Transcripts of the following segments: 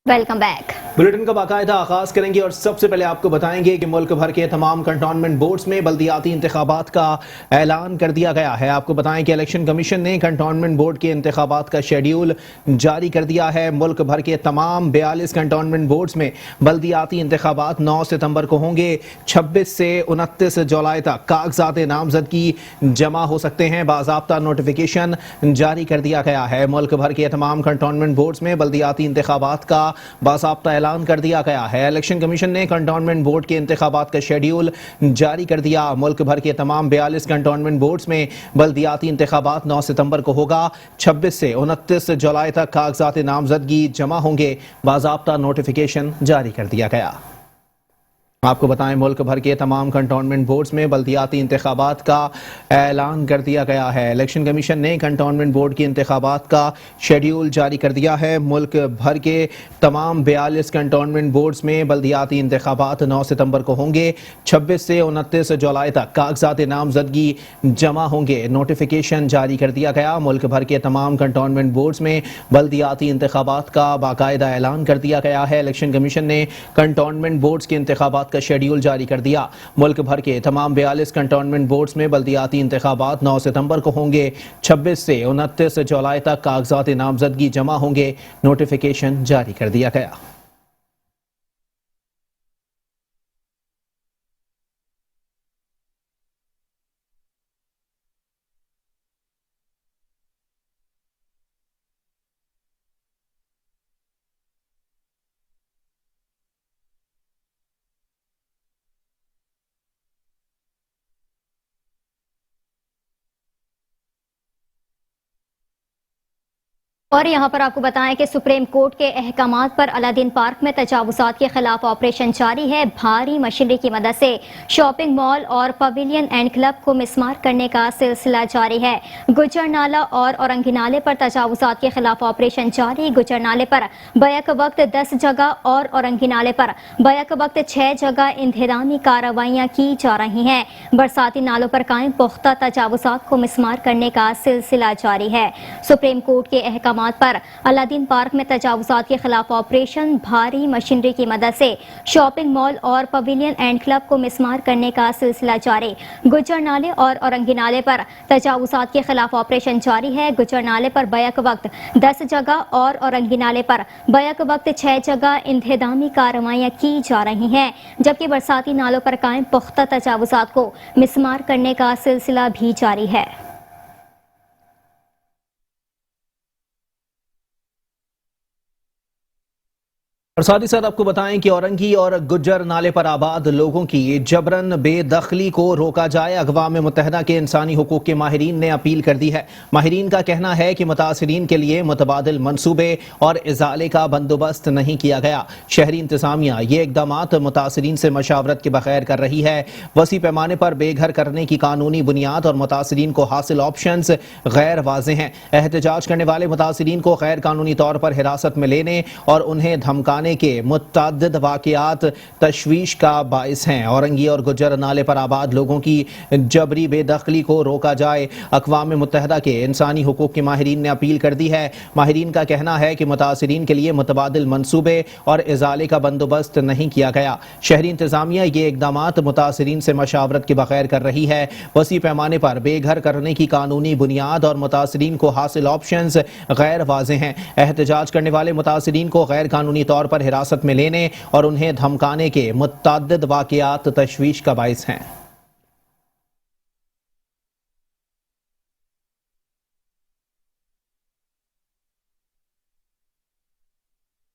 Welcome back. Bulletin का बाकायदा आगाज करेंगे और सबसे पहले आपको बताएंगे कि मुल्क भर के तमाम कंटोनमेंट बोर्ड्स में बल्दियाती इंतखाबात का ऐलान कर दिया गया है। आपको बताएं कि इलेक्शन कमीशन ने कंटोनमेंट बोर्ड के इंतखाबात का शेड्यूल जारी कर दिया है। मुल्क भर के तमाम 42 कंटोनमेंट बोर्ड्स में बल्दियाती इंतखाबात 9 सितंबर को होंगे। 26 से 29 जुलाई तक कागजात नामजदगी जमा हो सकते हैं। बाज़ाब्ता नोटिफिकेशन जारी कर दिया गया है। मुल्क भर के तमाम कंटोनमेंट बोर्ड्स में बल्दियाती इंतखाबात का बाज़ाब्ता ऐलान कर दिया गया है। इलेक्शन कमीशन ने कंटोनमेंट बोर्ड के इंतखाबात का शेड्यूल जारी कर दिया। मुल्क भर के तमाम 42 कंटोनमेंट बोर्ड्स में बल्दियाती इंतखाबात 9 सितंबर को होगा। 26 से 29 जुलाई तक कागजात नामजदगी जमा होंगे। बाज़ाब्ता नोटिफिकेशन जारी कर दिया गया। आपको बताएं मुल्क भर के तमाम कंटोनमेंट बोर्ड्स में बल्दियाती इंतखाबात का ऐलान कर दिया गया है। इलेक्शन कमीशन ने कंटोनमेंट बोर्ड के इंतखाबात का शेड्यूल जारी कर दिया है। मुल्क भर के तमाम 42 कंटोनमेंट बोर्ड्स में बल्दियाती इंतखाबात 9 सितंबर को होंगे। 26 से 29 जुलाई तक कागजात नामजदगी जमा होंगे। नोटिफिकेशन जारी कर दिया गया। मुल्क भर के तमाम कंटोनमेंट बोर्ड्स में बल्दियाती इंतखाबात का बाकायदा ऐलान कर दिया गया है। इलेक्शन कमीशन ने कंटोनमेंट बोर्ड्स के इंतखाबात का शेड्यूल जारी कर दिया। मुल्क भर के तमाम 42 कंटोनमेंट बोर्ड्स में बल्दियाती इंतखाबात 9 सितंबर को होंगे। 26 से 29 जुलाई तक कागजात नामजदगी जमा होंगे। नोटिफिकेशन जारी कर दिया गया। और यहाँ पर आपको बताएं कि सुप्रीम कोर्ट के अहकामात पर अलादीन पार्क में तजावुजात के खिलाफ ऑपरेशन जारी है। भारी मशीनरी की मदद से शॉपिंग मॉल और पवेलियन एंड क्लब को मिसमार करने का सिलसिला जारी है। गुजर नाला और औरंगी नाले पर तजावुजात के खिलाफ ऑपरेशन जारी। गुजर नाले पर बैक वक्त 10 जगह और औरंगी नाले पर बैक वक्त 6 जगह इंतजामी कार्रवाइयाँ की जा रही हैं। बरसाती नालों पर कायम पुख्ता तजावुजात को मिसमार करने का सिलसिला जारी है। सुप्रीम कोर्ट के अहकामात पर अलादीन पार्क में तजावुजात के खिलाफ ऑपरेशन, भारी मशीनरी की मदद से शॉपिंग मॉल और पवेलियन एंड क्लब को मिसमार करने का सिलसिला जारी। गुजर नाले और औरंगी नाले पर तजावुजात के खिलाफ ऑपरेशन जारी है। गुजर नाले पर बैक वक्त 10 जगह और औरंगी नाले पर बैक वक्त 6 जगह इंतजामी कार्रवाइयाँ की जा रही हैं, जबकि बरसाती नालों पर कायम पुख्ता तजावुजात को मिसमार करने का सिलसिला भी जारी है। और साथ ही साथ आपको बताएं कि औरंगी और गुज्जर नाले पर आबाद लोगों की जबरन बेदखली को रोका जाए। अक़वाम मुत्तहिदा के इंसानी हुकूक के माहिरीन ने अपील कर दी है। माहिरीन का कहना है कि मुतासिरीन के लिए मुतबादिल मनसूबे और इजाले का बंदोबस्त नहीं किया गया। शहरी इंतजामिया ये इक़दामात मुतासिरीन से मशावरत के बगैर कर रही है। वसी पैमाने पर बेघर करने की कानूनी बुनियाद और मुतासिरीन को हासिल ऑप्शंस गैर वाज़ेह हैं। एहतजाज करने वाले मुतासिरीन को गैर कानूनी तौर पर हिरासत में लेने और उन्हें धमकाने के मुतअद्दिद वाक़ियात तशवीश का बाइस हैं। औरंगी और गुज्जर नाले पर आबाद लोगों की जबरी बेदखली को रोका जाए। अक़वाम मुत्तहिदा के इंसानी हुकूक के माहिरीन ने अपील कर दी है। माहिरीन का कहना है कि मुतासिरीन के लिए मुतबादिल मनसूबे और इजाले का बंदोबस्त नहीं किया गया। शहरी इंतजामिया ये इक़दामात मुतासिरीन से मशावरत के बगैर कर रही है। वसी पैमाने पर बेघर करने की कानूनी बुनियाद और मुतासिरीन को हासिल ऑप्शंस गैर वाज़ेह हैं। एहतजाज करने वाले मुतासिरीन को गैर कानूनी तौर पर हिरासत में लेने और उन्हें धमकाने के मुतअद्दिद वाक़ियात तशवीश का बाइस हैं।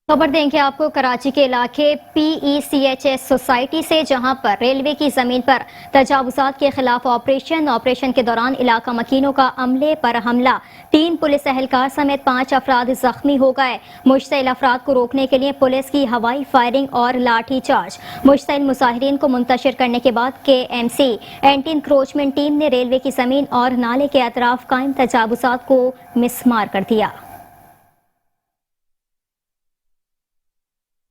खबर देंगे आपको कराची के इलाके PECHS सोसाइटी से, जहां पर रेलवे की जमीन पर तजावुजात के खिलाफ ऑपरेशन के दौरान इलाका मकीनों का अमले पर हमला। 3 पुलिस एहलकार समेत 5 अफराद जख्मी हो गए। मुश्तिल अफराद को रोकने के लिए पुलिस की हवाई फायरिंग और लाठी चार्ज। मुश्तिल मुजाहिरीन को मुंतशिर करने के बाद KMC एंटी इंक्रोचमेंट टीम ने रेलवे की जमीन और नाले के अतराफ कायम तजावुजात को मिसमार कर दिया।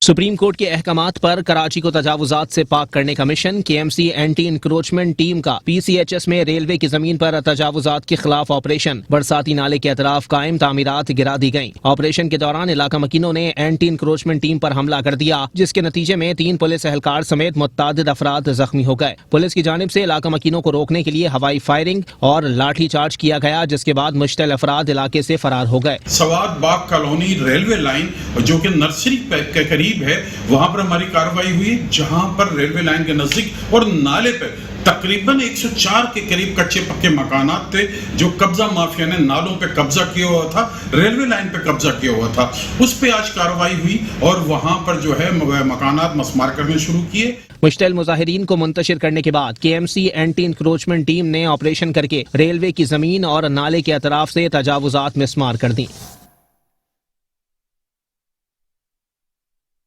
सुप्रीम कोर्ट के अहकामात पर कराची को तजावुजात से पाक करने का mission KMC anti encroachment team का PCHS में रेलवे की जमीन पर तजावुजात के खिलाफ ऑपरेशन। बरसाती नाले के अतराफ कायम तामीरात गिरा दी गयी। ऑपरेशन के दौरान इलाका मकीनों ने एंटी इंक्रोचमेंट टीम पर हमला कर दिया, जिसके नतीजे में 3 पुलिस एहलकार समेत मुतअद्दिद अफराद जख्मी हो गए। पुलिस की जानिब से इलाका मकीनों को रोकने के लिए हवाई फायरिंग और लाठी चार्ज किया गया, जिसके बाद मुश्तल अफराद इलाके से फरार हो गए। सवाद बाग कॉलोनी रेलवे लाइन जो कि नर्सरी के करीब है, वहां पर हमारी कार्रवाई हुई, जहां पर रेलवे लाइन के नजदीक और नाले पर तकरीबन 104 के करीब कच्चे पक्के मकानात थे, जो कब्जा माफिया ने नालों पे कब्जा किया हुआ था, रेलवे लाइन पे कब्जा किया हुआ था। उस पे आज कार्रवाई हुई और वहां पर जो है मकानात मस्मार करने शुरू किए। मुश्तल मुजाहिरीन को मुंतशिर करने के बाद KMC एंटी इंक्रोचमेंट टीम ने ऑपरेशन करके रेलवे की जमीन और नाले के अतराफ से तजावुजात मिस्मार कर दी।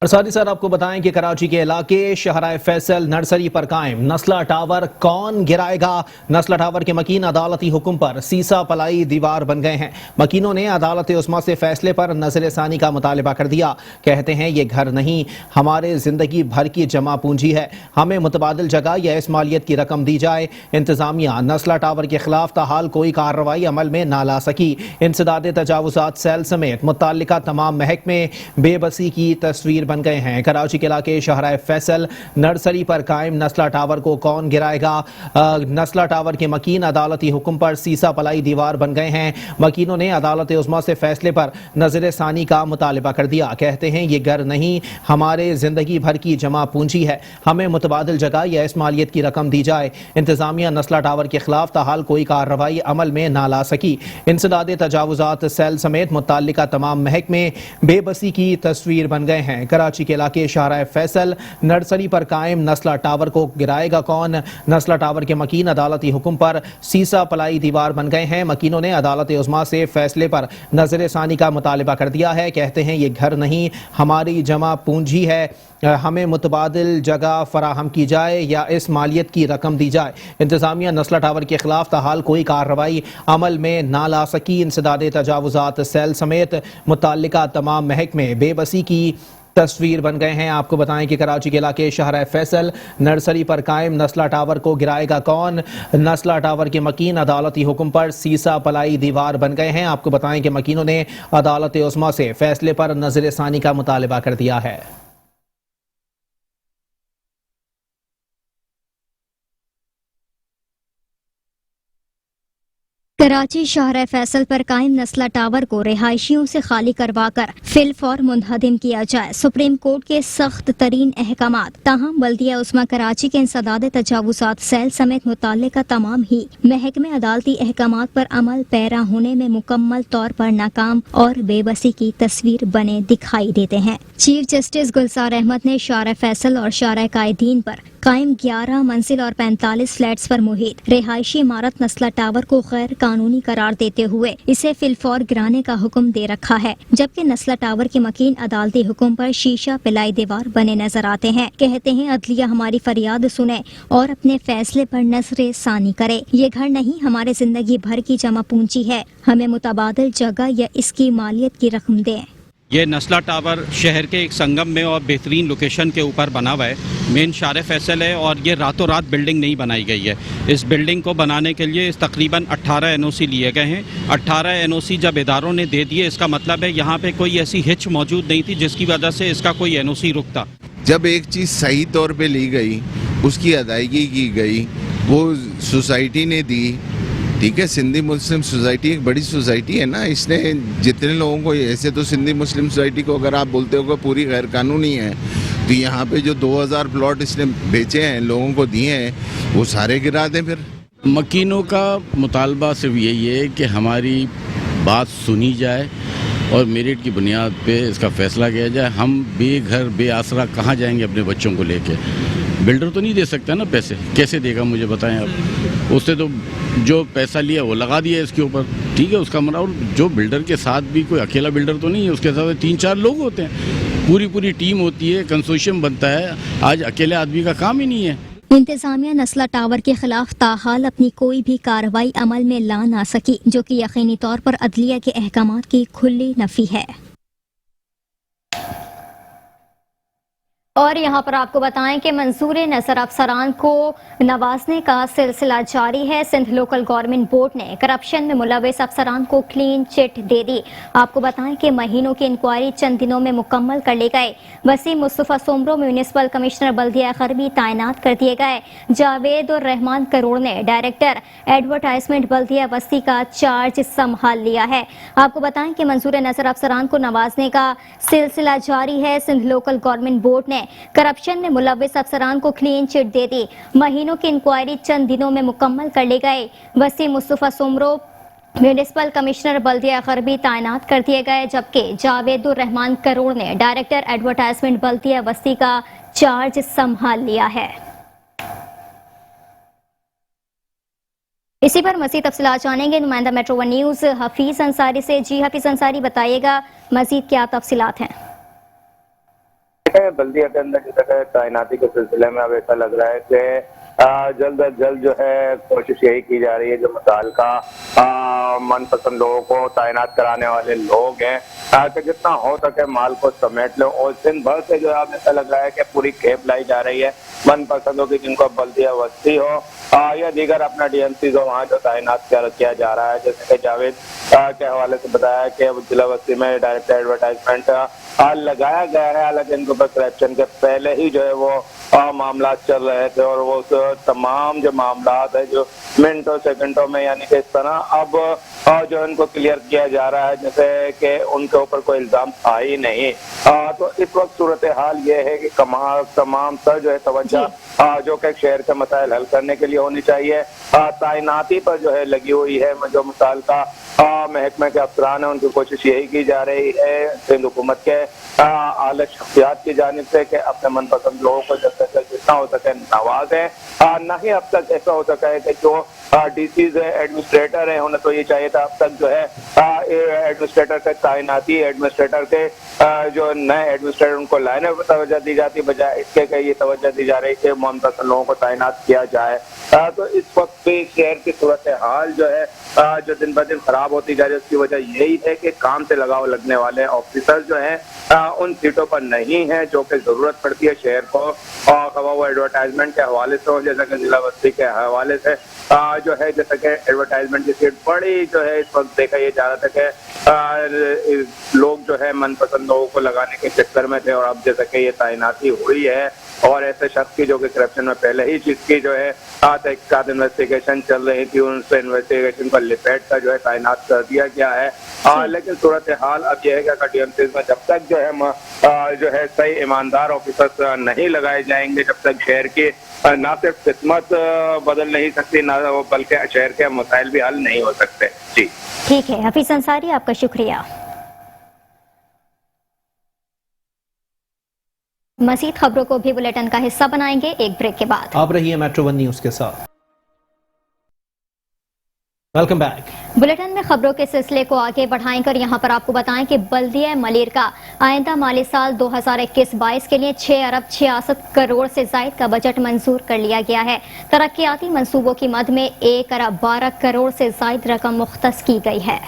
और साथ ही साथ आपको बताएं कि कराची के इलाके शहराए फैसल नर्सरी पर कायम नस्ला टावर कौन गिराएगा। नस्ला टावर के मकीन अदालती हुक्म पर सीसा पलाई दीवार बन गए हैं। मकीनों ने अदालत उस्मा से फैसले पर नजर सानी का मुतालबा कर दिया। कहते हैं ये घर नहीं, हमारे जिंदगी भर की जमा पूंजी है, हमें मुतबादिल जगह या इसमालियत की रकम दी जाए। इंतजामिया नस्ला टावर के खिलाफ ताहाल कोई कार्रवाई अमल में ना ला सकी। इंसदाद तजावुजात सेल समेत मुताल्लिका तमाम महकमे बेबसी की तस्वीर बन गए हैं। कराची के इलाके शहराए फैसल नर्सरी पर कायम नस्ला टावर को कौन गिराएगा। नस्ला टावर के मकीन अदालती हुक्म पर सीसा पलाई दीवार बन गए हैं। मकीनों ने अदालत उस्मा से फैसले पर नजर सानी का मुतालबा कर दिया। कहते हैं ये घर नहीं, हमारे जिंदगी भर की जमा पूंजी है, हमें मुतबादिल जगह या इसमालियत की रकम दी जाए। इंतजामिया नस्ला टावर के खिलाफ ताहाल कोई कार्रवाई अमल में ना ला सकी। इंसदाद तजावुजात सेल समेत मुताल्लिका तमाम महकमे बेबसी की तस्वीर बन गए हैं। कराची के इलाके शहराए फैसल नर्सरी पर कायम नस्ला टावर को गिराएगा कौन। नस्ला टावर के मकीन अदालती हुक्म पर सीसा पलाई दीवार बन गए हैं। मकीनों ने अदालत उस्मा से फैसले पर नजर सानी का मुतालबा कर दिया है। कहते हैं ये घर नहीं, हमारी जमा पूंजी है, हमें मुतबादिल जगह फराहम की जाए या इस मालियत की रकम दी जाए। इंतजामिया नस्ला टावर के खिलाफ ताहाल कोई कार्रवाई अमल में ना ला सकी। इंसदाद तजावुजात सेल समेत मुताल्लिका तमाम महकमे बेबसी की तस्वीर बन गए हैं। आपको बताएं कि कराची के इलाके शहर फैसल नर्सरी पर कायम नस्ला टावर को गिराएगा कौन। नस्ला टावर के मकीन अदालती हुक्म पर सीसा पलाई दीवार बन गए हैं। आपको बताएं कि मकीनों ने अदालत उस्मा से फैसले पर नजर सानी का मुतालबा कर दिया है। कराची शहर फैसल पर कायम नस्ला टावर को रिहायशियों से खाली करवाकर फिलफौर मुनहदिम किया जाए। सुप्रीम कोर्ट के सख्त तरीन अहकामात। ताहम बल्दिया उस्मा कराची के इंसदाद तजावुजात सेल समेत मुताल्लिका तमाम ही महकमे अदालती अहकामात पर अमल पैरा होने में मुकम्मल तौर पर नाकाम और बेबसी की तस्वीर बने दिखाई देते हैं। चीफ जस्टिस गुलजार अहमद ने शारा फैसल और शारा कायदीन पर कायम 11 मंजिल और 45 फ्लैट्स पर मुहित रिहायशी इमारत नस्ला टावर को गैर कानूनी करार देते हुए इसे फिलफौर गिराने का हुक्म दे रखा है, जबकि नस्ला टावर के मकीन अदालती हुक्म पर शीशा पिलाई दीवार बने नजर आते हैं। कहते हैं अदलिया हमारी फरियाद सुने और अपने फैसले पर नजर सानी करे। ये घर नहीं, हमारे जिंदगी भर की जमा पूंजी है, हमें मुतबादिल जगह या इसकी मालियत की रकम दें। ये नस्ला टावर शहर के एक संगम में और बेहतरीन लोकेशन के ऊपर बना हुआ है। मेन शारे फैसल है और ये रातों रात बिल्डिंग नहीं बनाई गई है। इस बिल्डिंग को बनाने के लिए तकरीबन 18 NOC लिए गए हैं। 18 NOC जब इदारों ने दे दिए, इसका मतलब है यहाँ पे कोई ऐसी हिच मौजूद नहीं थी जिसकी वजह से इसका कोई NOC रुकता। जब एक चीज़ सही तौर पे ली गई, उसकी अदायगी की गई, वो सोसाइटी ने दी, ठीक है। सिंधी मुस्लिम सोसाइटी एक बड़ी सोसाइटी है ना, इसने जितने लोगों को, ऐसे तो सिंधी मुस्लिम सोसाइटी को अगर आप बोलते हो कि पूरी गैर कानूनी है, तो यहाँ पे जो 2000 प्लॉट इसने बेचे हैं, लोगों को दिए हैं, वो सारे गिरा दें। फिर मकीनों का मुतालबा सिर्फ यही है कि हमारी बात सुनी जाए और मेरिट की बुनियाद पे इसका फैसला किया जाए। हम बेघर बेआसरा कहाँ जाएंगे अपने बच्चों को लेके? बिल्डर तो नहीं दे सकता ना पैसे, कैसे देगा मुझे बताएं आप? उससे तो जो पैसा लिया वो लगा दिया इसके ऊपर, ठीक है, उसका मना। और जो बिल्डर के साथ भी कोई अकेला बिल्डर तो नहीं है, उसके साथ 3-4 लोग होते हैं, पूरी टीम होती है, कंसोर्शियम बनता है। आज अकेले आदमी का काम ही नहीं है। इंतजामिया नस्ला टावर के खिलाफ ताहाल अपनी कोई भी कार्रवाई अमल में ला ना सकी, जो कि यकीनी तौर पर अदलिया के अहकामात की खुली नफी है। اور یہاں پر آپ کو بتائیں کہ منظور نظر افسران کو نوازنے کا سلسلہ جاری ہے۔ سندھ لوکل گورنمنٹ بورڈ نے کرپشن میں ملوث افسران کو کلین چٹ دے دی۔ آپ کو بتائیں کہ مہینوں کی انکوائری چند دنوں میں مکمل کر لی گئے۔ وسیم مصطفیٰ سومرو میونسپل کمشنر بلدیہ غربی تعینات کر دیے گئے۔ جاوید الرحمان کروڑ نے ڈائریکٹر ایڈورٹائزمنٹ بلدیہ وسطی کا چارج سنبھال لیا ہے۔ آپ کو بتائیں کہ منظور نظر افسران کو نوازنے کا سلسلہ جاری ہے۔ سندھ لوکل گورنمنٹ بورڈ نے کرپشن میں ملوث افسران کو کلین چٹ دے دی۔ مہینوں کی انکوائری چند دنوں میں مکمل کر لی گئے۔ وسیم مصطفیٰ سومرو میونسپل کمشنر بلدیہ غربی تعینات کر دیے گئے، جبکہ جاوید الرحمان کروڑ نے ڈائریکٹر ایڈورٹائزمنٹ بلدیہ وسطی کا چارج سنبھال لیا ہے۔ اسی پر مزید تفصیلات جانیں گے نمائندہ metro one news Hafeez Ansari سے۔ جی حفیظ انصاری، بتائیے گا مزید کیا تفصیلات ہیں؟ بلدیہ کے اندر جیسا تعیناتی کے سلسلے میں اب ایسا لگ رہا ہے کہ جلد از جلد جو ہے کوشش یہی کی جا رہی ہے جو متعلقہ من پسند لوگوں کو تعینات کرانے والے لوگ ہیں کہ جتنا ہو سکے مال کو سمیٹ لو، اور دن بھر سے جو ہے اب ایسا لگ رہا ہے کہ پوری کھیپ لائی جا رہی ہے من پسندوں کی، جن کو بلدیہ وسطی ہو یا دیگر اپنا ڈی ایم سیز ہو، وہاں جو تعینات کیا جا رہا ہے۔ جیسے کہ جاوید کے حوالے سے بتایا کہ ضلع وسطی میں ڈائریکٹر ایڈورٹائزمنٹ لگایا گیا ہے، حالانکہ ان کے اوپر کرپشن کے پہلے ہی جو ہے وہ معاملات چل رہے تھے، اور وہ تمام جو معاملات ہیں جو منٹوں سیکنڈوں میں یعنی کہ اس طرح اب جو ان کو کلیئر کیا جا رہا ہے جیسے کہ ان کے اوپر کوئی الزام تھا ہی نہیں۔ تو اس وقت صورتحال یہ ہے کہ تمام سر جو ہے توجہ جو کہ شہر کے مسائل حل کرنے کے لیے ہونی چاہیے، تعیناتی پر جو ہے لگی ہوئی ہے جو متعلقہ محکمے کے افسران ہیں، ان کی کوشش یہی کی جا رہی ہے سندھ حکومت کے اعلی شخصیات کی جانب سے کہ اپنے من پسند لوگوں کو جتنا ہو سکے نوازیں۔ نہ ہی اب تک ایسا ہو سکا ہے کہ جو ڈی سیز ایڈمنسٹریٹر ہیں انہیں تو یہ چاہیے تھا اب تک جو ہے ایڈمنسٹریٹر کے تعیناتی ایڈمنسٹریٹر کے جو نئے ایڈمنسٹریٹر ان کو لانے پر توجہ دی جاتی، بجائے اس کے کہ یہ توجہ دی جا رہی کہ من پسند لوگوں کو تعینات کیا جائے۔ تو اس وقت بھی شہر کی صورتحال جو ہے جو دن بدن خراب ہوتی جا رہی ہے، اس کی وجہ یہی ہے کہ کام سے لگاؤ لگنے والے آفیسر جو ہیں ان سیٹوں پر نہیں ہیں جو کہ ضرورت پڑتی ہے شہر کو، خواہ وہ ایڈورٹائزمنٹ کے حوالے سے ہو، جیسا کہ ضلع وسطی کے حوالے سے جو ہے جیسا کہ ایڈورٹائزمنٹ کی سیٹ بڑی جو ہے اس وقت دیکھا یہ جا رہا تھا کہ لوگ جو ہے من پسند لوگوں کو لگانے کے چکر میں تھے، اور اب جیسا کہ یہ تعیناتی ہوئی ہے اور ایسے شخص کی جو کہ کرپشن میں پہلے ہی چیز کی جو ہے تحقیقات انویسٹیگیشن چل رہی تھی، ان سے انویسٹیگیشن کو لپیٹ کر جو ہے تعینات کر دیا گیا ہے۔ لیکن صورتحال اب یہ ہے کہ ڈی ایم سیز میں جب تک جو ہے صحیح ایماندار آفیسرز نہیں لگائے جائیں گے، جب تک شہر کی نہ صرف قسمت بدل نہیں سکتی نہ بلکہ شہر کے مسائل بھی حل نہیں ہو سکتے۔ جی ٹھیک ہے حفیظ انصاری، آپ کا شکریہ۔ مزید خبروں کو بھی بلیٹن کا حصہ بنائیں گے ایک بریک کے بعد۔ آپ رہیے میٹرو ون نیوز کے ساتھ۔ Welcome back. بلیٹن میں خبروں کے سلسلے کو آگے بڑھائیں کر یہاں پر آپ کو بتائیں کہ بلدیہ ملیر کا آئندہ مالی سال 2021-22 کے لیے 6 ارب 66 کروڑ سے زائد کا بجٹ منظور کر لیا گیا ہے۔ ترقیاتی منصوبوں کی مد میں 1 ارب 12 کروڑ سے زائد رقم مختص کی گئی ہے۔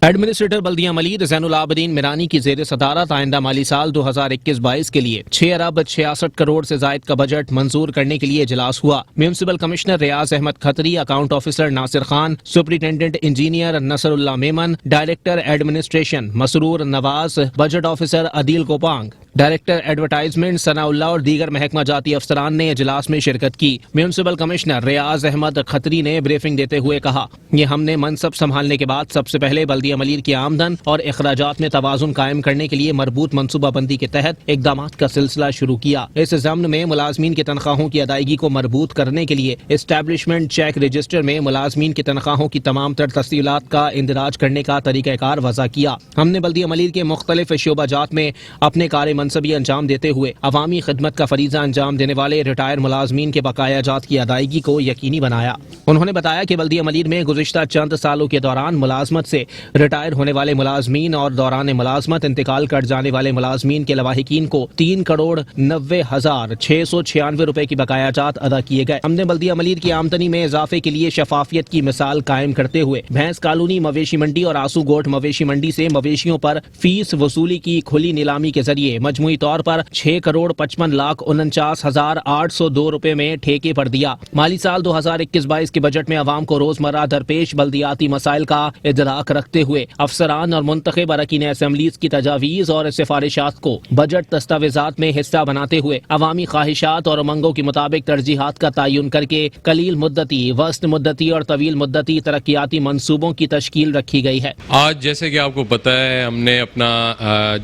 ایڈمنسٹریٹر بلدیہ ملیر زین العابدین میرانی کی زیر صدارت آئندہ مالی سال 2021-22 کے لیے 6 ارب 66 کروڑ سے زائد کا بجٹ منظور کرنے کے لیے اجلاس ہوا۔ Municipal commissioner Riyaz Ahmad Khatri, account officer Nasir Khan, superintendent engineer نصر اللہ میمن، ڈائریکٹر ایڈمنسٹریشن مسرور نواز، بجٹ آفیسر عدیل کوپانگ، ڈائریکٹر ایڈورٹائزمنٹ ثناء اللہ اور دیگر محکمہ جاتی افسران نے اجلاس میں شرکت کی۔ میونسپل کمشنر ریاض احمد کھتری نے بریفنگ دیتے ہوئے کہا، یہ ہم نے منصب سنبھالنے کے بعد سب سے پہلے بلدیہ ملیر کی آمدن اور اخراجات میں توازن قائم کرنے کے لیے مربوط منصوبہ بندی کے تحت اقدامات کا سلسلہ شروع کیا۔ اس ضمن میں ملازمین کی تنخواہوں کی ادائیگی کو مربوط کرنے کے لیے اسٹیبلشمنٹ چیک رجسٹر میں ملازمین کی تنخواہوں کی تمام تر تفصیلات کا اندراج کرنے کا طریقہ کار وضع کیا۔ ہم نے بلدیہ ملیر کے مختلف شعبہ جات میں اپنے کار منصبی انجام دیتے ہوئے عوامی خدمت کا فریضہ انجام دینے والے ریٹائر ملازمین کے بقایا جات کی ادائیگی کو یقینی بنایا۔ انہوں نے بتایا کہ بلدیہ ملیر میں گزشتہ چند سالوں کے دوران ملازمت سے ریٹائر ہونے والے ملازمین اور دوران ملازمت انتقال کر جانے والے ملازمین کے لواحقین کو 3,90,696 روپے کی بقایا جات ادا کیے گئے. ہم نے بلدیہ ملیر کی آمدنی میں اضافے کے لیے شفافیت کی مثال قائم کرتے ہوئے بھینس کالونی مویشی منڈی اور آسو گوٹ مویشی منڈی سے مویشیوں پر فیس وصولی کی کھلی نیلامی کے ذریعے مجموعی طور پر 6,55,49,802 روپے میں ٹھیکے پر دیا. مالی سال 2021-22 کے بجٹ میں عوام کو روزمرہ درپیش بلدیاتی مسائل کا ادراک رکھتے ہوئے افسران اور منتخب اراکین اسمبلیز کی تجاویز اور سفارشات کو بجٹ دستاویزات میں حصہ بناتے ہوئے عوامی خواہشات اور امنگوں کے مطابق ترجیحات کا تعین کر کے قلیل مدتی، وسط مدتی اور طویل مدتی ترقیاتی منصوبوں کی تشکیل رکھی گئی ہے. آج جیسے کہ آپ کو پتہ ہے ہم نے اپنا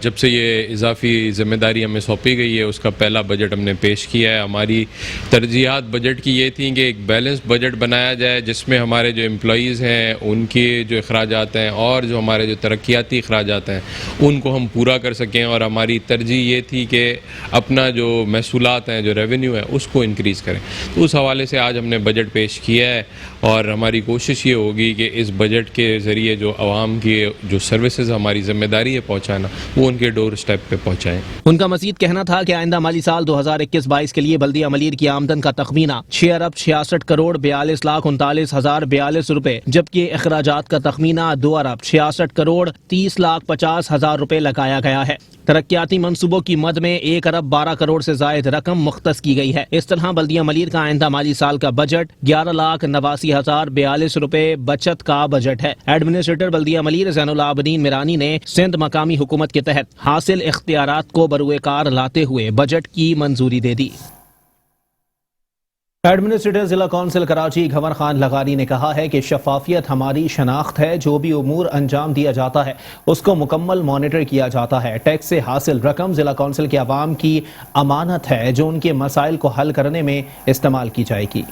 جب سے یہ اضافی ذمہ داری ہمیں سونپی گئی ہے اس کا پہلا بجٹ ہم نے پیش کیا ہے. ہماری ترجیحات بجٹ کی یہ تھیں کہ ایک بیلنس بجٹ بنایا جائے جس میں ہمارے جو امپلائیز ہیں ان کے جو اخراجات ہیں اور جو ہمارے جو ترقیاتی اخراجات ہیں ان کو ہم پورا کر سکیں. اور ہماری ترجیح یہ تھی کہ اپنا جو محصولات ہیں جو ریونیو ہے اس کو انکریز کریں. تو اس حوالے سے آج ہم نے بجٹ پیش کیا ہے اور ہماری کوشش یہ ہوگی کہ اس بجٹ کے ذریعے جو عوام کی جو سروسز ہماری ذمہ داری ہے پہنچانا وہ ان کے ڈور سٹیپ پہ پہنچائیں. ان کا مزید کہنا تھا کہ آئندہ مالی سال 2021-22 کے لیے بلدیہ ملیر کی آمدن کا تخمینہ 6,66,42,39,042 روپے جبکہ اخراجات کا تخمینہ 2,66,30,50,000 روپے لگایا گیا ہے. ترقیاتی منصوبوں کی مد میں 1,12 کروڑ سے زائد رقم مختص کی گئی ہے. اس طرح بلدیہ ملیر کا آئندہ مالی سال کا بجٹ 11,89,042 روپے بچت کا بجٹ ہے. ایڈمنسٹریٹر بلدیہ ملیر زین العابدین میرانی نے سندھ مقامی حکومت کے تحت حاصل اختیارات کو بروئے کار لاتے ہوئے بجٹ کی منظوری دے دی. ایڈمنسٹریٹر ضلع کونسل کراچی گھور خان لغاری نے کہا ہے کہ شفافیت ہماری شناخت ہے. جو بھی امور انجام دیا جاتا ہے اس کو مکمل مانیٹر کیا جاتا ہے. ٹیکس سے حاصل رقم ضلع کونسل کے عوام کی امانت ہے جو ان کے مسائل کو حل کرنے میں استعمال کی جائے گی.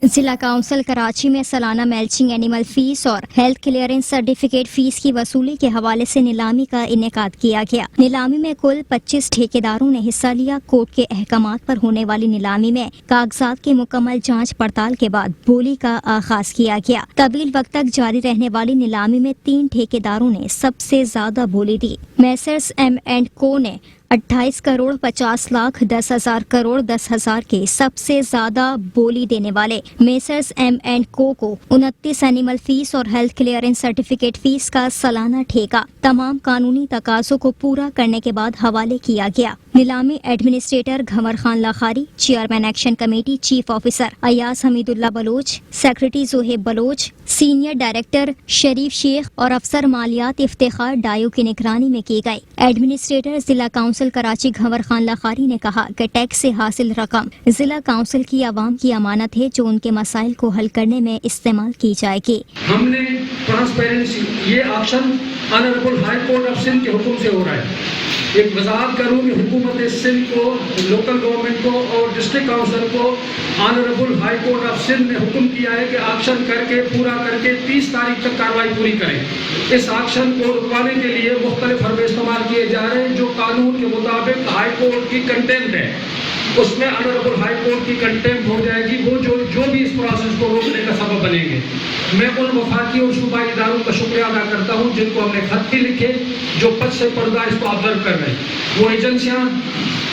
ضلع کونسل کراچی میں سالانہ میلچنگ اینیمل فیس اور ہیلتھ کلیئرنس سرٹیفکیٹ فیس کی وصولی کے حوالے سے نیلامی کا انعقاد کیا گیا. نیلامی میں کل 25 ٹھیکیداروں نے حصہ لیا. کورٹ کے احکامات پر ہونے والی نیلامی میں کاغذات کی مکمل جانچ پڑتال کے بعد بولی کا آغاز کیا گیا. طویل وقت تک جاری رہنے والی نیلامی میں 3 ٹھیکیداروں نے سب سے زیادہ بولی دی. میسرز ایم اینڈ کو نے 28,50,10,000 کروڑ 10,000 کے سب سے زیادہ بولی دینے والے میسرز ایم اینڈ کو 29 اینیمل فیس اور ہیلتھ کلیئرنس سرٹیفکیٹ فیس کا سالانہ ٹھیکہ تمام قانونی تقاضوں کو پورا کرنے کے بعد حوالے کیا گیا. نیلامی administrator Ghaur Khan Lakhari, chairman action committee chief officer Ayaz Hameed Ullah Baloch, secretary Zohaib Baloch, senior director Sharif Sheikh اور افسر مالیات افتخار ڈایو کی نگرانی میں کی گئی. ایڈمنسٹریٹر ضلع کونسل کراچی گھور خان لاخاری نے کہا کہ ٹیکس سے حاصل رقم ضلع کونسل کی عوام کی امانت ہے جو ان کے مسائل کو حل کرنے میں استعمال کی جائے گی. ہم نے ٹرانسپیرنسی یہ auction honourable high court of Sindh کے حکم سے ہو رہا ہے. ایک وضاحت کروں کہ حکومت سندھ کو، لوکل گورنمنٹ کو اور ڈسٹرکٹ کاؤنسل کو honourable high court of Sindh نے حکم کیا ہے کہ آکشن کر کے پورا کر کے 30 تاریخ تک کارروائی پوری کریں. اس آکشن کو رکوانے کے لیے مختلف حربے استعمال کیے جا رہے ہیں جو قانون کے مطابق ہائی کورٹ کی کنٹمپٹ ہے. اس میں آنریبل ہائی کورٹ کی کنٹمپٹ ہو جائے گی. وہ جو بھی اس پروسیس کو روکنے کا سبب بنیں گے. میں ان وفاقی اور صوبائی اداروں کا شکریہ ادا کرتا ہوں جن کو ہم نے خط بھی لکھے جو پس سے پردہ اس کو آبزرو کر رہے ہیں. وہ ایجنسیاں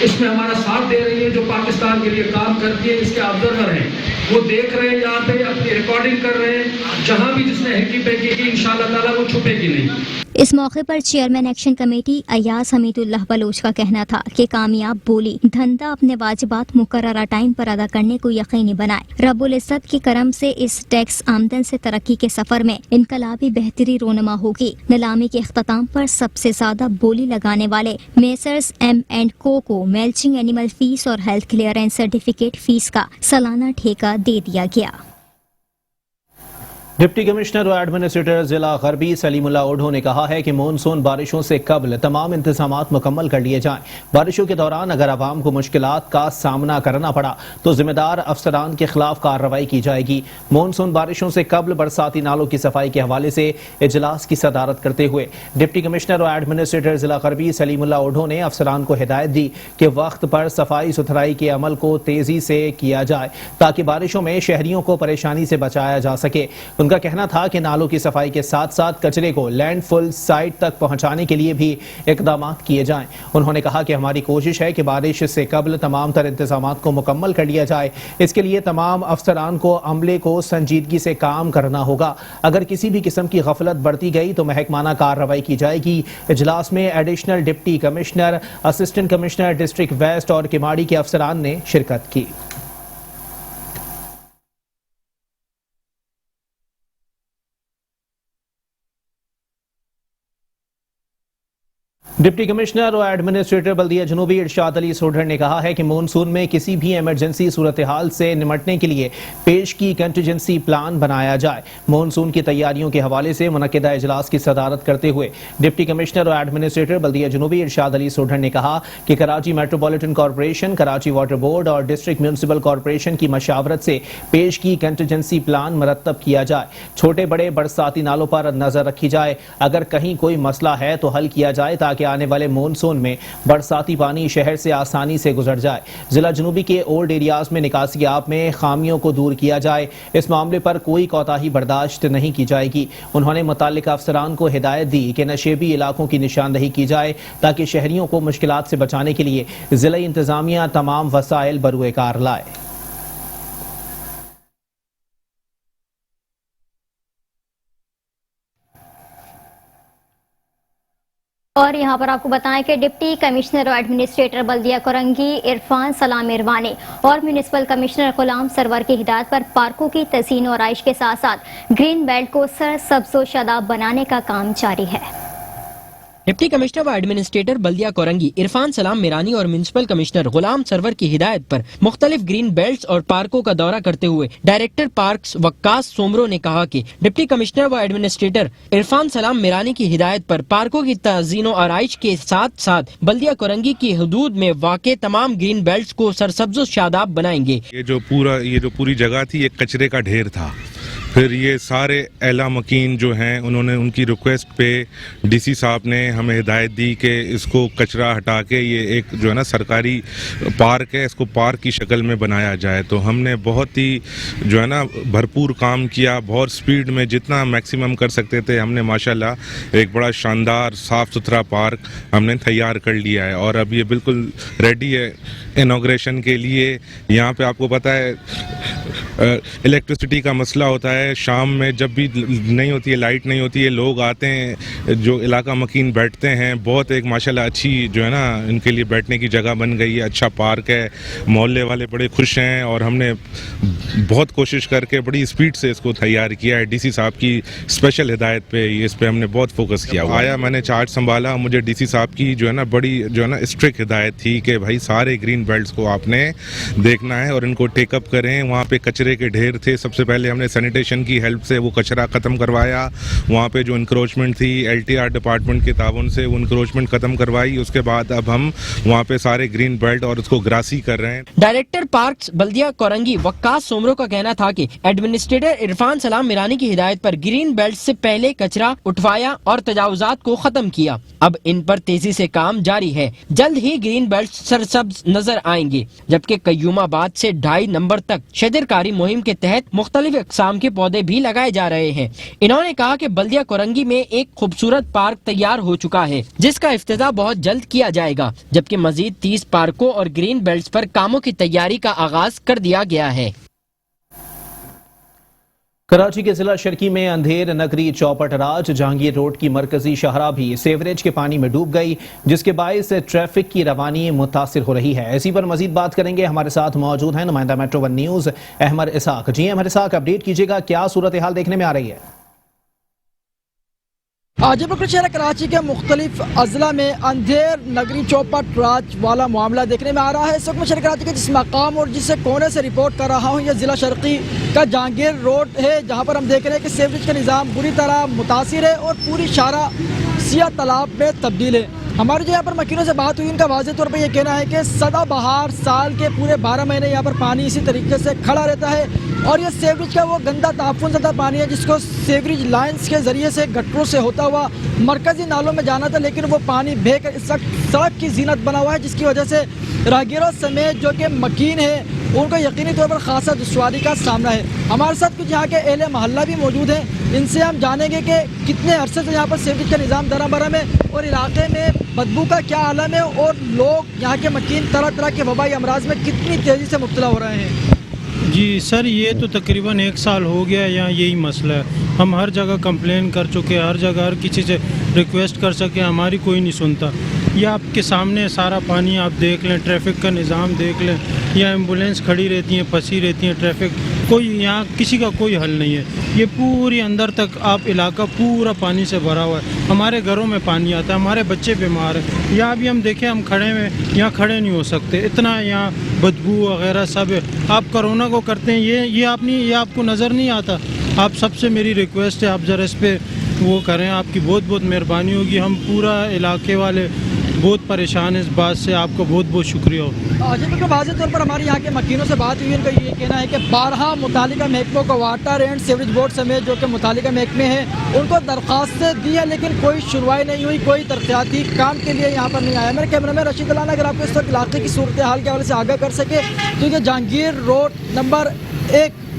اس میں ہمارا ساتھ دے رہی ہیں جو پاکستان کے لیے کام کرتی ہیں. اس کے آبزرور ہیں، وہ دیکھ رہے ہیں یہاں پہ اپنی ریکارڈنگ کر رہے ہیں. جہاں بھی جس نے ہیکی پیکی کی انشاءاللہ تعالیٰ وہ چھپے گی نہیں. اس موقع پر chairman action committee Ayaz Hameed Ullah Baloch کا کہنا تھا کہ کامیاب بولی دھندہ اپنے واجبات مقررہ ٹائم پر ادا کرنے کو یقینی بنائے. رب العزت کے کرم سے اس ٹیکس آمدن سے ترقی کے سفر میں انقلابی بہتری رونما ہوگی. نیلامی کے اختتام پر سب سے زیادہ بولی لگانے والے میسرز ایم اینڈ کو میلچنگ اینیمل فیس اور ہیلتھ کلیئرنس سرٹیفکیٹ فیس کا سالانہ ٹھیکہ دے دیا گیا. ڈپٹی کمشنر و ایڈمنسٹریٹر ضلع غربی سلیم اللہ اوڈھو نے کہا ہے کہ مونسون بارشوں سے قبل تمام انتظامات مکمل کر لیے جائیں. بارشوں کے دوران اگر عوام کو مشکلات کا سامنا کرنا پڑا تو ذمہ دار افسران کے خلاف کارروائی کی جائے گی. مونسون بارشوں سے قبل برساتی نالوں کی صفائی کے حوالے سے اجلاس کی صدارت کرتے ہوئے ڈپٹی کمشنر و ایڈمنسٹریٹر ضلع غربی سلیم اللہ اوڈھو نے افسران کو ہدایت دی کہ وقت پر صفائی ستھرائی کے عمل کو تیزی سے کیا جائے تاکہ بارشوں میں شہریوں کو پریشانی سے بچایا جا سکے. ان کا کہنا تھا کہ نالوں کی صفائی کے ساتھ ساتھ کچرے کو لینڈ فل سائٹ تک پہنچانے کے لیے بھی اقدامات کیے جائیں. انہوں نے کہا کہ ہماری کوشش ہے کہ بارش سے قبل تمام تر انتظامات کو مکمل کر لیا جائے. اس کے لیے تمام افسران کو عملے کو سنجیدگی سے کام کرنا ہوگا. اگر کسی بھی قسم کی غفلت برتی گئی تو محکمانہ کارروائی کی جائے گی. اجلاس میں additional deputy commissioner, assistant commissioner district west اور کماڑی کے افسران نے شرکت کی. ڈپٹی کمشنر اور ایڈمنسٹریٹر بلدیہ جنوبی ارشاد علی سوڈھر نے کہا ہے کہ مونسون میں کسی بھی ایمرجنسی صورتحال سے نمٹنے کے لیے پیش کی کنٹیجنسی پلان بنایا جائے. مونسون کی تیاریوں کے حوالے سے منعقدہ اجلاس کی صدارت کرتے ہوئے ڈپٹی کمشنر اور ایڈمنسٹریٹر بلدیہ جنوبی ارشاد علی سوڈھر نے کہا کہ Karachi metropolitan corporation, Karachi water board اور ڈسٹرکٹ میونسپل کارپوریشن کی مشاورت سے پیش کی کنٹیجنسی پلان مرتب کیا جائے. چھوٹے بڑے برساتی نالوں پر نظر رکھی جائے. اگر کہیں کوئی مسئلہ ہے تو حل کیا جائے تاکہ آنے والے مونسون میں برساتی پانی شہر سے آسانی سے گزر جائے. ضلع جنوبی کے اولڈ ایریاز میں نکاسی آب میں خامیوں کو دور کیا جائے. اس معاملے پر کوئی کوتاہی برداشت نہیں کی جائے گی. انہوں نے متعلقہ افسران کو ہدایت دی کہ نشیبی علاقوں کی نشاندہی کی جائے تاکہ شہریوں کو مشکلات سے بچانے کے لیے ضلعی انتظامیہ تمام وسائل بروئے کار لائے. اور یہاں پر آپ کو بتائیں کہ ڈپٹی کمشنر اور ایڈمنسٹریٹر بلدیہ کورنگی عرفان سلام عرفانی اور میونسپل کمشنر غلام سرور کی ہدایت پر پارکوں کی تزئین و آرائش کے ساتھ ساتھ گرین بیلٹ کو سرسبز و شاداب بنانے کا کام جاری ہے. ڈپٹی کمشنر و ایڈمنسٹریٹر بلدیہ کورنگی عرفان سلام میرانی اور میونسپل کمشنر غلام سرور کی ہدایت پر مختلف گرین بیلٹس اور پارکوں کا دورہ کرتے ہوئے ڈائریکٹر پارکس وقاص سومرو نے کہا کہ ڈپٹی کمشنر و ایڈمنسٹریٹر عرفان سلام میرانی کی ہدایت پر پارکوں کی تزئین و آرائش کے ساتھ ساتھ بلدیہ کورنگی کی حدود میں واقع تمام گرین بیلٹس کو سرسبز و شاداب بنائیں گے. یہ جو پوری جگہ تھی یہ کچرے کا ڈھیر تھا. پھر یہ سارے اعلیٰ مکین جو ہیں انہوں نے ان کی ریکویسٹ پہ ڈی سی صاحب نے ہمیں ہدایت دی کہ اس کو کچرا ہٹا کے یہ ایک جو ہے نا سرکاری پارک ہے، اس کو پارک کی شکل میں بنایا جائے. تو ہم نے بہت ہی جو ہے نا بھرپور کام کیا، بہت سپیڈ میں جتنا میکسیمم کر سکتے تھے ہم نے ماشاءاللہ ایک بڑا شاندار صاف ستھرا پارک ہم نے تیار کر لیا ہے اور اب یہ بالکل ریڈی ہے انوگریشن کے لیے. یہاں پہ آپ کو پتہ ہے الیکٹرسٹی کا مسئلہ ہوتا ہے، شام میں جب بھی نہیں ہوتی ہے، لائٹ نہیں ہوتی ہے، لوگ آتے ہیں جو علاقہ مکین بیٹھتے ہیں. بہت ایک ماشاءاللہ اچھی جو ہے نا ان کے لیے بیٹھنے کی جگہ بن گئی ہے، اچھا پارک ہے. محلے والے بڑے خوش ہیں اور ہم نے بہت کوشش کر کے بڑی اسپیڈ سے اس کو تیار کیا ہے. ڈی سی صاحب کی اسپیشل ہدایت پہ اس پہ ہم نے بہت فوکس کیا. آیا میں نے چارج سنبھالا، مجھے ڈی سی صاحب کی جو ہے نا بڑی جو ہے نا اسٹرکٹ ہدایت تھی کہ بھائی سارے گرین بیلٹس کو آپ نے دیکھنا ہے اور ان کو ٹیک اپ کریں. وہاں پہ کچرے کے ڈھیر تھے، سب سے پہلے ہم نے سینیٹیشن کی ہیلپ سے وہ کچرا ختم کروایا. وہاں پہ جو انکروچمنٹ تھی ایل ٹی آر ڈپارٹمنٹ کے تعاون سے وہ انکروچمنٹ ختم کروائی. اس کے بعد اب ہم وہاں پہ سارے گرین بیلٹ اور اس کو گراسی کر رہے ہیں. ڈائریکٹر پارکس بلدیہ کورنگی وقاص سومرو کا کہنا تھا کہ ایڈمنسٹریٹر عرفان سلام میرانی کی ہدایت پر گرین بیلٹ سے پہلے کچرا اٹھوایا اور تجاوزات کو ختم کیا. اب ان پر تیزی سے کام جاری ہے. جلد ہی گرین بیلٹ سرسبز نظر آئیں گے، جبکہ قیوم آباد سے 2.5 نمبر تک شجرکاری مہم کے تحت مختلف اقسام کے پودے بھی لگائے جا رہے ہیں. انہوں نے کہا کہ بلدیہ کورنگی میں ایک خوبصورت پارک تیار ہو چکا ہے جس کا افتتاح بہت جلد کیا جائے گا، جبکہ مزید 30 پارکوں اور گرین بیلٹس پر کاموں کی تیاری کا آغاز کر دیا گیا ہے. کراچی کے ضلع شرکی میں اندھیر نگری چوپٹ راج جہانگیر روڈ کی مرکزی شاہراہ بھی سیوریج کے پانی میں ڈوب گئی، جس کے باعث ٹریفک کی روانی متاثر ہو رہی ہے. اسی پر مزید بات کریں گے، ہمارے ساتھ موجود ہیں نمائندہ میٹرو ون نیوز احمد اسحاق. جی احمد اسحاق، اپڈیٹ کیجیے گا، کیا صورتحال دیکھنے میں آ رہی ہے؟ آج شہر کراچی کے مختلف اضلاع میں اندھیر نگری چوپٹ راج والا معاملہ دیکھنے میں آ رہا ہے. اس وقت میں شہر کراچی کے جس مقام اور جس کونے سے رپورٹ کر رہا ہوں یہ ضلع شرقی کا جہانگیر روڈ ہے، جہاں پر ہم دیکھ رہے ہیں کہ سیوریج کا نظام بری طرح متاثر ہے اور پوری شاہراہ سیاہ تالاب میں تبدیل ہے. ہمارے جو یہاں پر مکینوں سے بات ہوئی، ان کا واضح طور پر یہ کہنا ہے کہ سدا بہار سال کے پورے 12 مہینے یہاں پر پانی اسی طریقے سے کھڑا رہتا ہے اور یہ سیوریج کا وہ گندا تعفن زدہ پانی ہے جس کو سیوریج لائنز کے ذریعے سے گٹروں سے ہوتا ہوا مرکزی نالوں میں جانا تھا، لیکن وہ پانی بہہ کر اس وقت سڑک کی زینت بنا ہوا ہے، جس کی وجہ سے راہگیروں سمیت جو کہ مکین ہے उनको यकीनी तौर पर खासा दुश्वारी का सामना है। हमारे साथ कुछ यहाँ के अहले मोहल्ला भी मौजूद हैं, इनसे हम जानेंगे कि कितने अरसे से यहाँ पर सीवरेज का निज़ाम दरम बरम है और इलाके में बदबू का क्या आलम है और लोग यहाँ के मकीन तरह तरह के वबाई अमराज में कितनी तेज़ी से मुब्तला हो रहे हैं। जी सर, ये तो तकरीबन 1 साल हो गया है, यहाँ यही मसला है। हम हर जगह कंप्लेन कर चुके हैं, हर जगह हर किसी से रिक्वेस्ट कर सके, हमारी कोई नहीं सुनता। ये आपके सामने सारा पानी आप देख लें, ट्रैफिक का निज़ाम देख लें, यहाँ एम्बुलेंस खड़ी रहती हैं, फंसी रहती हैं, ट्रैफिक कोई यहाँ किसी का कोई हल नहीं है। ये पूरी अंदर तक आप इलाका पूरा पानी से भरा हुआ है, हमारे घरों में पानी आता है, हमारे बच्चे बीमार हैं। यहाँ भी हम देखें, हम खड़े हैं, यहाँ खड़े नहीं हो सकते, इतना यहाँ बदबू वगैरह सब है। आप कोरोना को करते हैं, ये आपको नज़र नहीं आता। आप सबसे मेरी रिक्वेस्ट है, आप ज़रा इस पर वो करें, आपकी बहुत बहुत मेहरबानी होगी। हम पूरा इलाके वाले बहुत परेशान हैं इस बात से, आपका बहुत बहुत शुक्रिया हो। जी बिल्कुल, वाज़ेह तौर पर हमारे यहाँ के मकीनों से बात हुई, उनका ये कहना है कि 12 मुतालिका महकमों को वाटर एंड सीवरेज बोर्ड समेत जो कि मुतालिका महकमे हैं उनको दरख्वास्तें दी है, लेकिन कोई सुनवाई नहीं हुई, कोई तरक्याती काम के लिए यहाँ पर नहीं आया। मेरे कैमरा में रशीद अलाना अगर आपको इस वक्त इलाके की सूरत हाल के हवाले से आगाह कर सके तो ये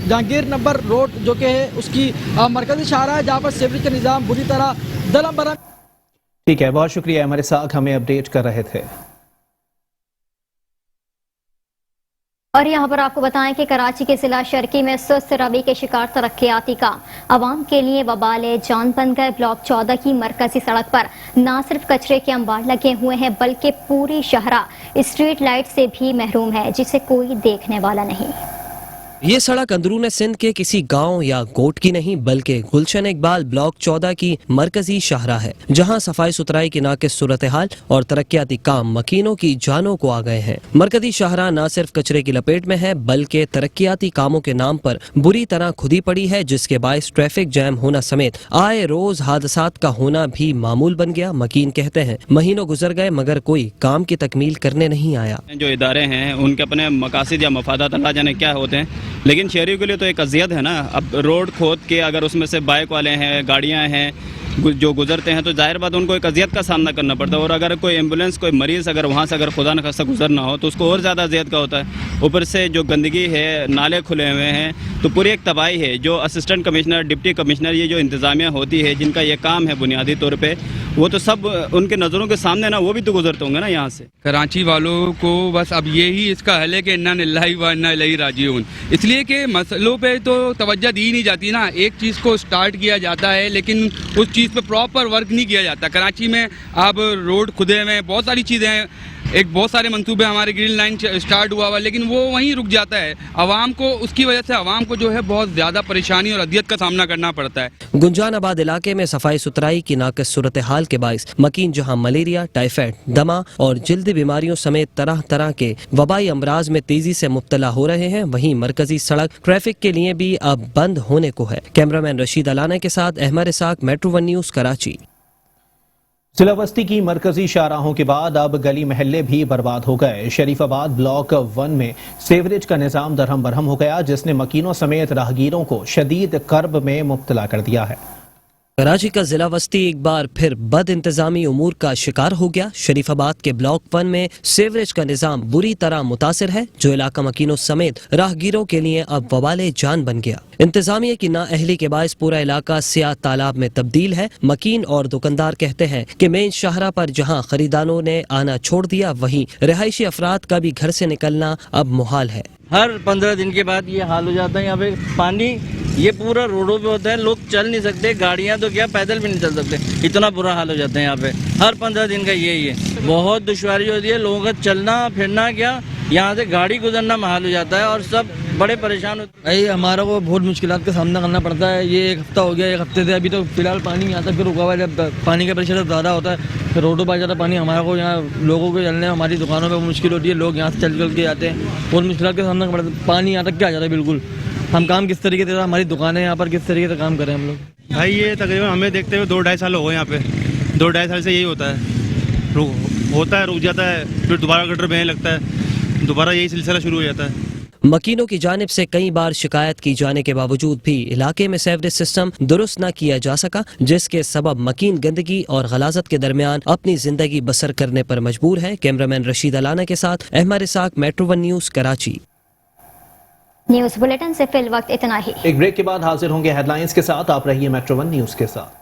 जहांगीर नंबर रोड जो कि है उसकी मरकज़ी शाहरा है, जहाँ पर सीवरेज का निज़ाम बुरी तरह दरम बरम। ठीक है, बहुत शुक्रिया, हमारे साथ हमें अपडेट कर रहे थे। और यहाँ पर आपको बताएं कि कराची के जिला शर्की में सुस्त रवि के शिकार तरक्याती काम आवाम के लिए वबाल जान बन गए। ब्लॉक 14 की मरकजी सड़क पर न सिर्फ कचरे के अंबार लगे हुए हैं बल्कि पूरी शहरा स्ट्रीट लाइट से भी महरूम है, जिसे कोई देखने वाला नहीं। ये सड़क अंदरून सिंध के किसी गांव या गोट की नहीं बल्कि गुलशन इकबाल ब्लॉक 14 की मरकजी शाहरा है, जहां सफाई सुथराई की नाकिस सूरत हाल और तरक्याती काम मकीनों की जानों को आ गए हैं। मरकजी शाहरा न सिर्फ कचरे की लपेट में है बल्कि तरक्याती कामों के नाम पर बुरी तरह खुदी पड़ी है, जिसके बायस ट्रैफिक जैम होना समेत आए रोज हादसात का होना भी मामूल बन गया। मकीन कहते हैं महीनों गुजर गए मगर कोई काम की तकमील करने नहीं आया। जो इदारे हैं उनके अपने मकासद या मफादात अल्लाह जाने क्या होते हैं, लेकिन शहरियों के लिए तो एक अजियत है ना। अब रोड खोद के अगर उसमें से बाइक वाले हैं, गाड़ियां हैं जो गुजरते हैं तो जाहिर बात उनको एक अजियत का सामना करना पड़ता है। और अगर कोई एम्बुलेंस, कोई मरीज़ अगर वहाँ से अगर खुदा न खास्ता गुजरना हो तो उसको और ज़्यादा अजियत का होता है। ऊपर से जो गंदगी है, नाले खुले हुए हैं, तो पूरी एक तबाही है। जो असिस्टेंट कमिश्नर, डिप्टी कमिश्नर, ये जो इंतज़ामिया होती है जिनका ये काम है बुनियादी तौर पर, वो तो सब उनके नज़रों के सामने ना, वो भी तो गुजरते होंगे ना यहाँ से। कराची वालों को बस अब यही इसका हल है कि इन्ना लिल्लाहि व इन्ना इलैहि राजिऊन, इसलिए कि मसलों पे तो तवज्जो दी नहीं जाती ना। एक चीज़ को स्टार्ट किया जाता है लेकिन उस चीज़ पे प्रॉपर वर्क नहीं किया जाता। कराची में अब रोड खुदे में बहुत सारी चीज़ें हैं, एक बहुत सारे मंसूबे, हमारे ग्रीन लाइन स्टार्ट हुआ हुआ, लेकिन वो वहीं रुक जाता है। आवाम को उसकी वजह से आवाम को जो है बहुत ज़्यादा परेशानी और अदियत का सामना करना पड़ता है। गुंजानाबाद इलाके में सफाई सुथराई की नाकिस सूरत हाल के बायस मकीन जहां मलेरिया, टाइफाइड, दमा और जल्दी बीमारियों समेत तरह तरह के वबाई अमराज में तेजी से मुब्तला हो रहे हैं, वहीं मरकजी सड़क ट्रैफिक के लिए भी अब बंद होने को है। कैमरामैन रशीद अलाना के साथ अहमद इसाक, मेट्रो 1 न्यूज़, कराची। जिला बस्ती की मरकजी शाहराहों के बाद अब गली महल्ले भी बर्बाद हो गए। शरीफाबाद ब्लॉक 1 में सीवरेज का निजाम दरहम बरहम हो गया, जिसने मकीनों समेत राहगीरों को शदीद कर्ब में मुब्तला कर दिया है। कराची का जिला बस्ती एक बार फिर बद इंतजामी उमूर का शिकार हो गया। शरीफाबाद के ब्लॉक 1 में सीवरेज का निजाम बुरी तरह मुतासिर है, जो इलाका मकीनों समेत राहगीरों के लिए अब वबाले जान बन गया। इंतजामिया की नाअहली के बायस पूरा इलाका सियाह तालाब में तब्दील है। मकीन और दुकानदार कहते हैं कि मेन शाहरा पर जहां खरीदारों ने आना छोड़ दिया, वहीं रिहायशी अफराद का भी घर से निकलना अब मुहाल है। हर 15 दिन के बाद ये हाल हो जाता है। यहाँ पे पानी ये पूरा रोडों पे होता है, लोग चल नहीं सकते, गाड़ियाँ तो क्या पैदल भी नहीं चल सकते, इतना बुरा हाल हो जाता है यहाँ पे। हर 15 दिन का यही है, बहुत दुश्वारी होती है लोगों का चलना फिरना, क्या यहाँ से गाड़ी गुजरना महाल हो जाता है और सब बड़े परेशान होते हैं। भाई हमारा को बहुत मुश्किलात का सामना करना पड़ता है। ये 1 हफ्ता हो गया, 1 हफ्ते से अभी तो फिलहाल पानी यहाँ तक फिर रुका हुआ है। जब पानी का प्रेशर ज़्यादा होता है फिर रोडों पर ज़्यादा पानी, हमारा को यहाँ लोगों को चलने, हमारी दुकानों पर मुश्किल होती है, लोग यहाँ से चल के जाते हैं, बहुत मुश्किलात का सामना करना पड़ता है। पानी यहाँ तक क्या आ जाता है बिल्कुल। हम काम किस तरीके से, हमारी दुकानें यहाँ पर किस तरीके से काम करें हम लोग। भाई ये तकरीबन हमें देखते हुए 2-2.5 साल हो गए यहाँ पे। 2-2.5 साल से यही होता है, रुक जाता है, फिर दोबारा गटर बहने लगता है, दोबारा यही सिलसिला शुरू हो जाता है। मकीनों की जानिब से कई बार शिकायत की जाने के बावजूद भी इलाके में सीवरेज सिस्टम दुरुस्त न किया जा सका, जिसके सबब मकीन गंदगी और गलाजत के दरमियान अपनी जिंदगी बसर करने पर मजबूर है। कैमरामैन रशीद अलाना के साथ Ahmed Ishaq, Metro 1 News, Karachi. News bulletin से फिल वक्त इतना ही। एक ब्रेक के बाद हाजिर होंगे हेडलाइंस के साथ। आप रहिए मेट्रो 1 न्यूज के साथ।